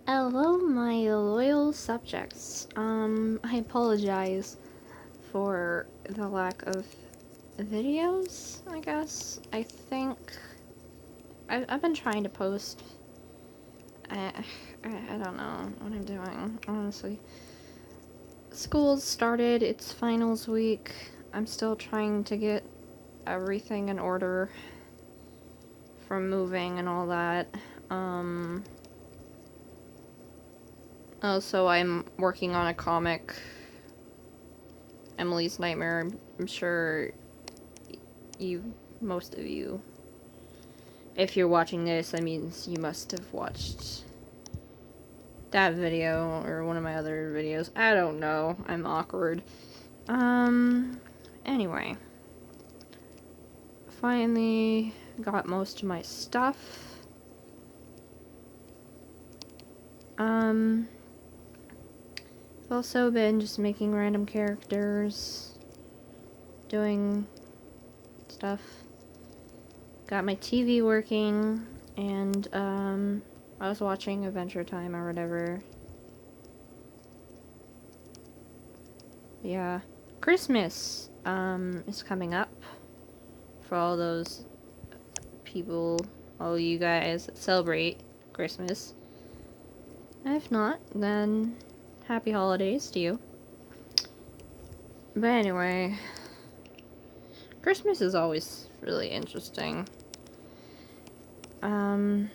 Hello, my loyal subjects. I apologize for the lack of videos, I guess. I've been trying to post. I don't know what I'm doing, honestly. School's started, it's finals week. I'm still trying to get everything in order from moving and all that. Also, I'm working on a comic, Emily's Nightmare. I'm sure most of you, if you're watching this, that means you must have watched that video or one of my other videos. I don't know. I'm awkward. Anyway. Finally got most of my stuff. I've also been just making random characters, doing stuff. Got my TV working, and I was watching Adventure Time or whatever. Yeah. Christmas is coming up for all those people, all you guys that celebrate Christmas. If not, then happy holidays to you. But anyway, Christmas is always really interesting. I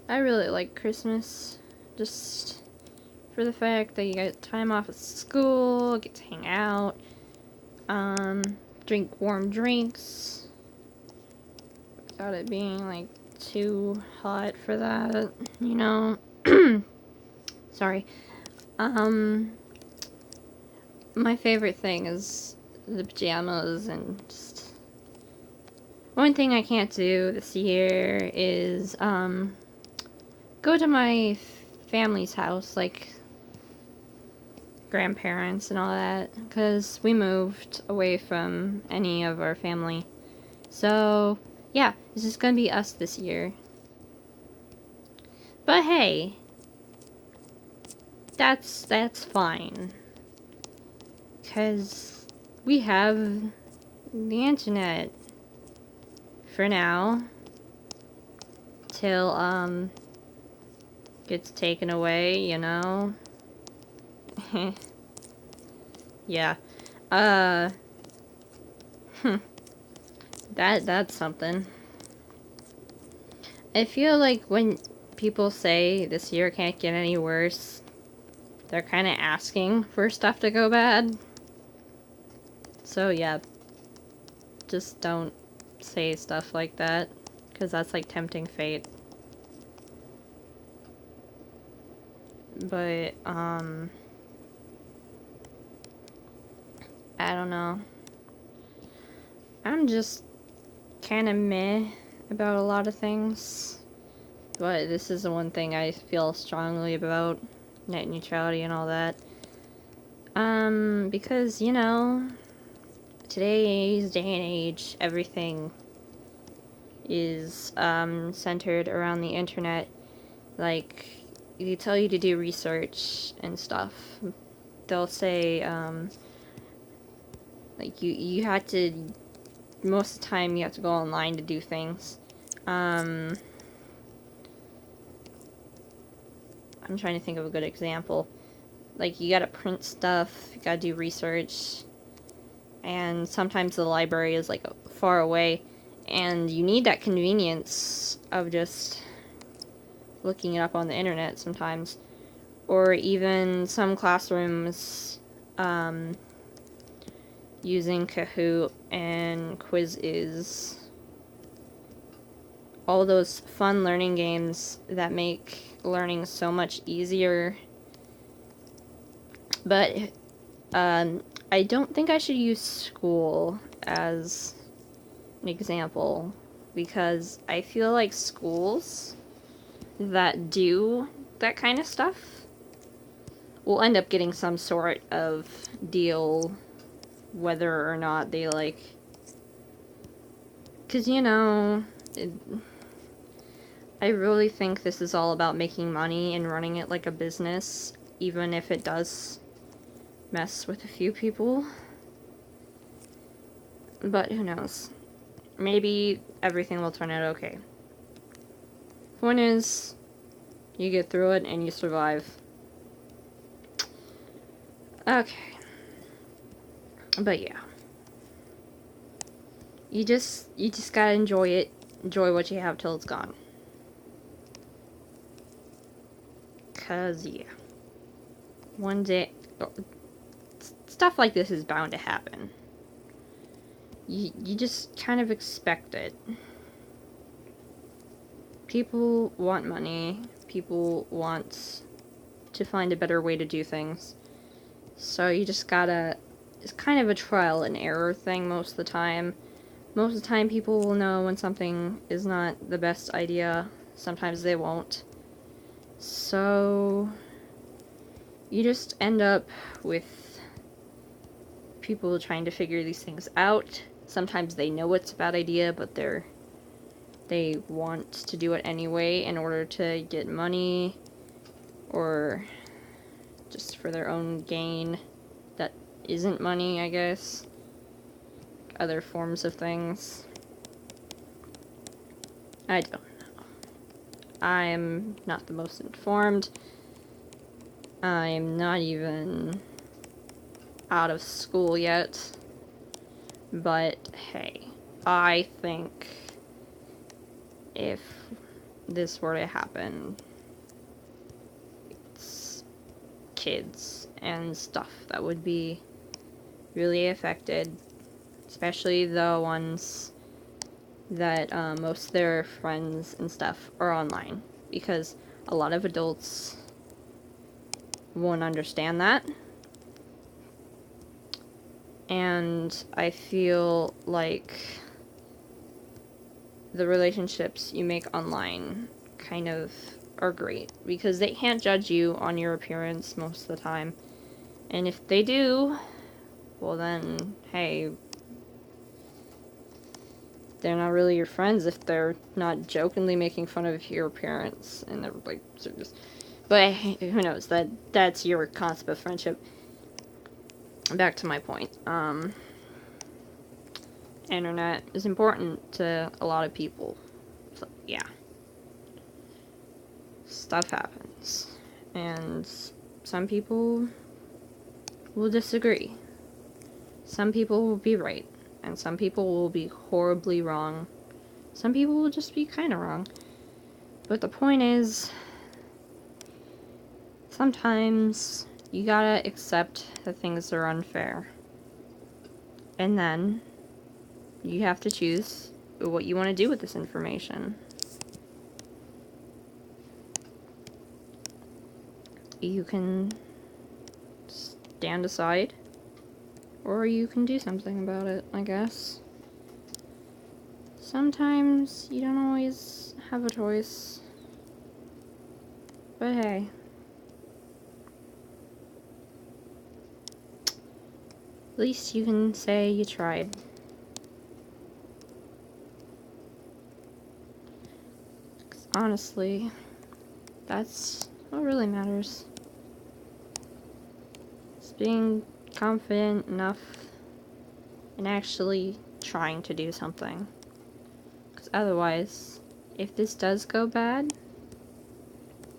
really like Christmas, just for the fact that you get time off of school, get to hang out, drink warm drinks, without it being, like, too hot for that, you know? Sorry. My favorite thing is the pajamas, and just... One thing I can't do this year is, go to my family's house, like, grandparents and all that, because we moved away from any of our family. So, yeah, it's just gonna be us this year. But hey, that's fine. Because we have the internet for now. Till, gets taken away, you know? Yeah. That's something. I feel like when people say this year can't get any worse, they're kind of asking for stuff to go bad. So yeah, just don't say stuff like that, because that's like tempting fate. But, I don't know. I'm just kind of meh about a lot of things. But this is the one thing I feel strongly about, net neutrality and all that. Because, you know, today's day and age, everything is, centered around the internet. Like, they tell you to do research and stuff. They'll say, like, you have to, most of the time you have to go online to do things. I'm trying to think of a good example. Like, you gotta print stuff, you gotta do research, and sometimes the library is, like, far away, and you need that convenience of just looking it up on the internet sometimes. Or even some classrooms, using Kahoot and Quiz. All those fun learning games that make learning so much easier. But, I don't think I should use school as an example, because I feel like schools that do that kind of stuff will end up getting some sort of deal, whether or not they, like... Because, you know, I really think this is all about making money and running it like a business, even if it does mess with a few people. But who knows? Maybe everything will turn out okay. Point is, you get through it and you survive. Okay. But yeah. You just gotta enjoy it. Enjoy what you have till it's gone. 'Cause, yeah. One day... stuff like this is bound to happen. You just kind of expect it. People want money. People want to find a better way to do things. So you just gotta... it's kind of a trial and error thing most of the time. Most of the time people will know when something is not the best idea. Sometimes they won't. So you just end up with people trying to figure these things out. Sometimes they know it's a bad idea, but they want to do it anyway in order to get money or just for their own gain that isn't money, I guess. Other forms of things. I don't know. I'm not the most informed. I'm not even out of school yet. But hey, I think if this were to happen, it's kids and stuff that would be really affected. Especially the ones that most of their friends and stuff are online. Because a lot of adults won't understand that. And I feel like the relationships you make online kind of are great. Because they can't judge you on your appearance most of the time. And if they do, well then, hey, they're not really your friends if they're not jokingly making fun of your appearance and they're like just, but who knows, that's your concept of friendship. Back to my point. Internet is important to a lot of people. So yeah. Stuff happens. And some people will disagree. Some people will be right. And some people will be horribly wrong. Some people will just be kind of wrong. But the point is, sometimes you gotta accept that things are unfair. And then you have to choose what you want to do with this information. You can stand aside, or you can do something about it, I guess. Sometimes you don't always have a choice. But hey. At least you can say you tried. 'Cause honestly, that's what really matters. It's being confident enough and actually trying to do something. Because otherwise, if this does go bad,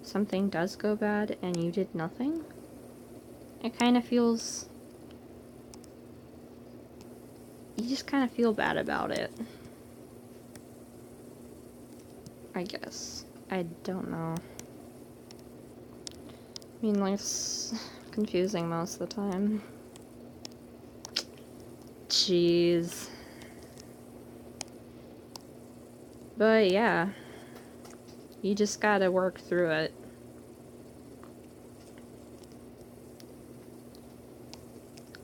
something does go bad and you did nothing, it kind of feels... you just kind of feel bad about it. I guess. I don't know. I mean, life's confusing most of the time. Jeez. But yeah. You just gotta work through it.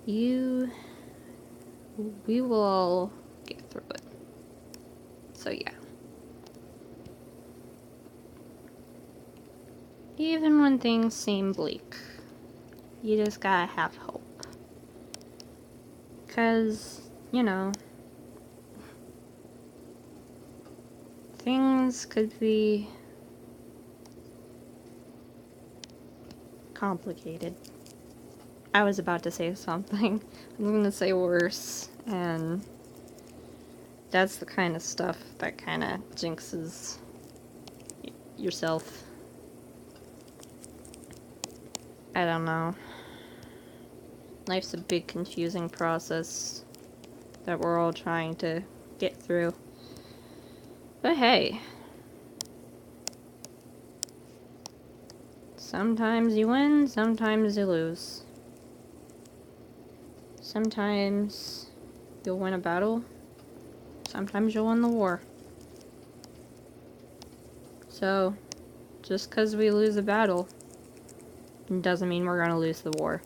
We will all get through it. So yeah. Even when things seem bleak, you just gotta have hope. 'Cause, you know, things could be complicated. I was about to say something. I'm gonna say worse, and that's the kind of stuff that kind of jinxes yourself. I don't know. Life's a big confusing process that we're all trying to get through. But hey, sometimes you win, sometimes you lose. Sometimes you'll win a battle, sometimes you'll win the war. So, just because we lose a battle doesn't mean we're gonna lose the war.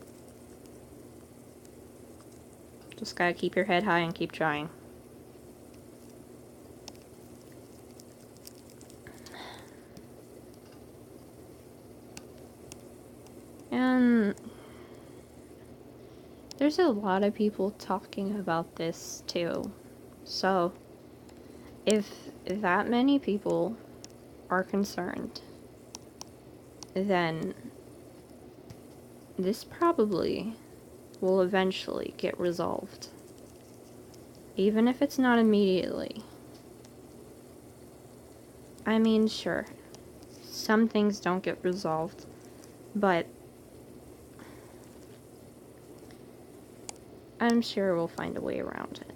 Just gotta keep your head high and keep trying. And there's a lot of people talking about this too. So, if that many people are concerned, then this probably will eventually get resolved. Even if it's not immediately. I mean, sure, some things don't get resolved, but I'm sure we'll find a way around it.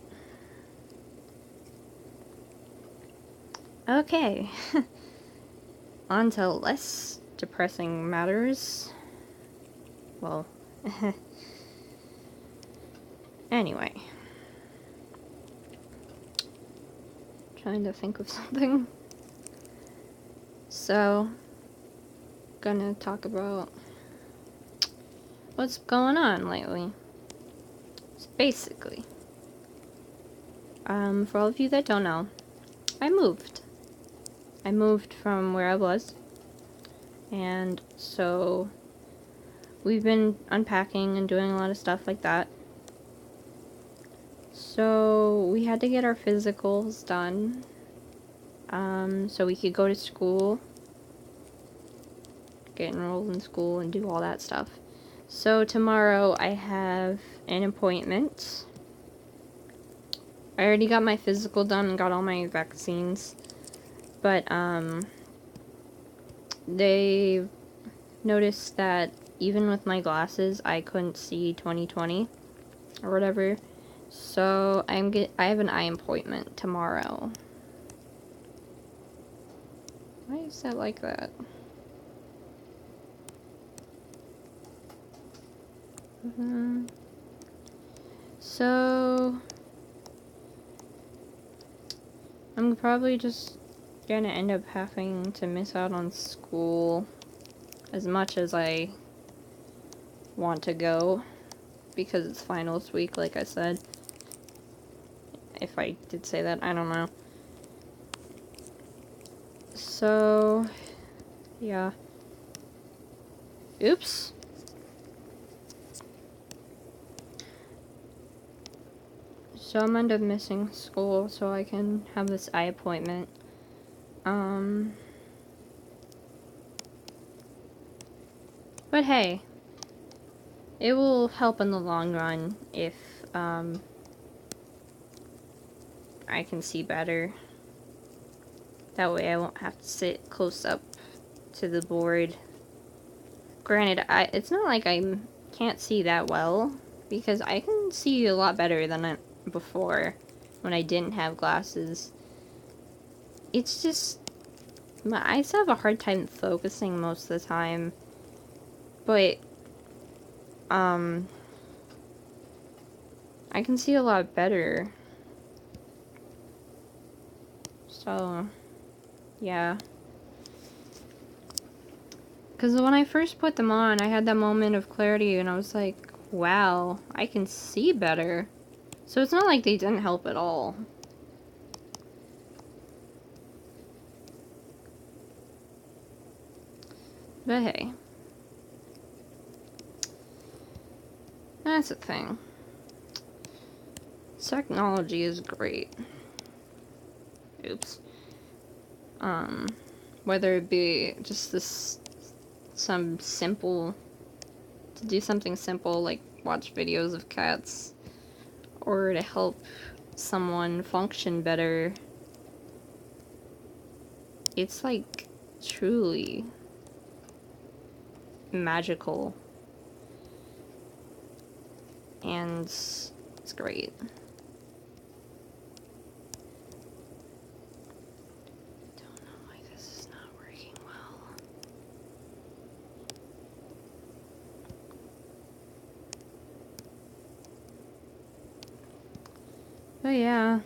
Okay, on to less depressing matters. Well, anyway. Trying to think of something. So, gonna talk about what's going on lately. So basically, for all of you that don't know, I moved. I moved from where I was, and so we've been unpacking and doing a lot of stuff like that. So we had to get our physicals done, so we could go to school, get enrolled in school, and do all that stuff. So tomorrow I have an appointment. I already got my physical done and got all my vaccines, but they noticed that even with my glasses I couldn't see 20/20 or whatever. So I have an eye appointment tomorrow. Why is that like that? So I'm probably just gonna end up having to miss out on school as much as I want to go, because it's finals week, like I said. If I did say that, I don't know. So, yeah. Oops. So I'm end up missing school so I can have this eye appointment. But hey, it will help in the long run if, I can see better. That way I won't have to sit close up to the board. Granted, it's not like I can't see that well, because I can see a lot better than before when I didn't have glasses. It's just, my eyes have a hard time focusing most of the time, but I can see a lot better. So, yeah. Because when I first put them on, I had that moment of clarity, and I was like, wow, I can see better. So it's not like they didn't help at all. But hey. That's the thing. Technology is great. Oops. Whether it be just some simple to do something simple like watch videos of cats, or to help someone function better, it's like truly magical. And it's great. Don't know why this is not working well. But yeah.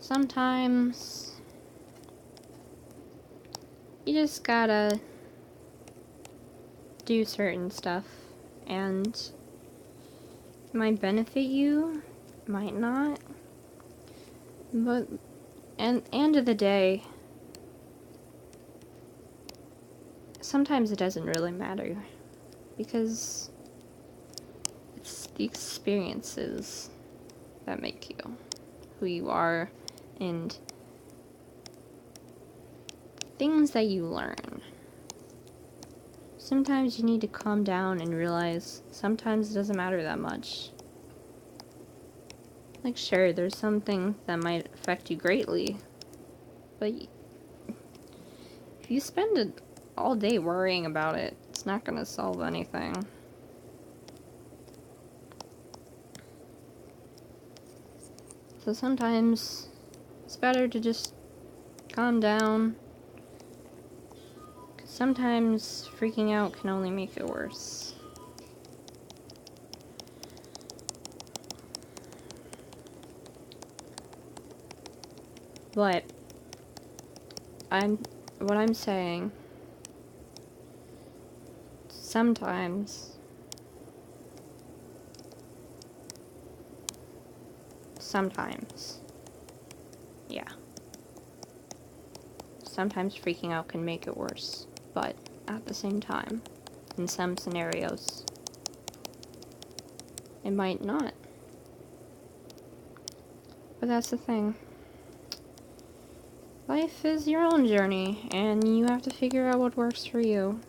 Sometimes you just gotta do certain stuff, and it might benefit you, might not. But at the end of the day, sometimes it doesn't really matter, because it's the experiences that make you who you are, and things that you learn. Sometimes you need to calm down and realize sometimes it doesn't matter that much. Like, sure, there's something that might affect you greatly, but if you spend it all day worrying about it, it's not gonna solve anything. So sometimes it's better to just calm down, 'cause sometimes freaking out can only make it worse. But what I'm saying, sometimes yeah, sometimes freaking out can make it worse, but at the same time, in some scenarios, it might not. But that's the thing. Life is your own journey, and you have to figure out what works for you.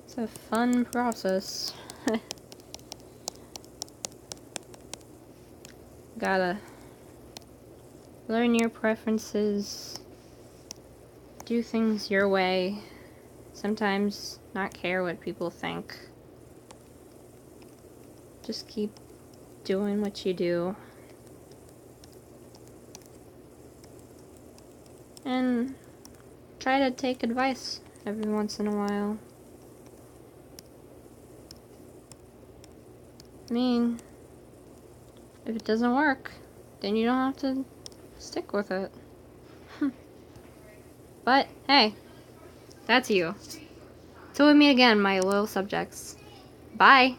It's a fun process. Gotta learn your preferences, do things your way, sometimes not care what people think. Just keep doing what you do. And try to take advice every once in a while. I mean, if it doesn't work, then you don't have to stick with it. But, hey, that's you. Till we meet again, my loyal subjects. Bye!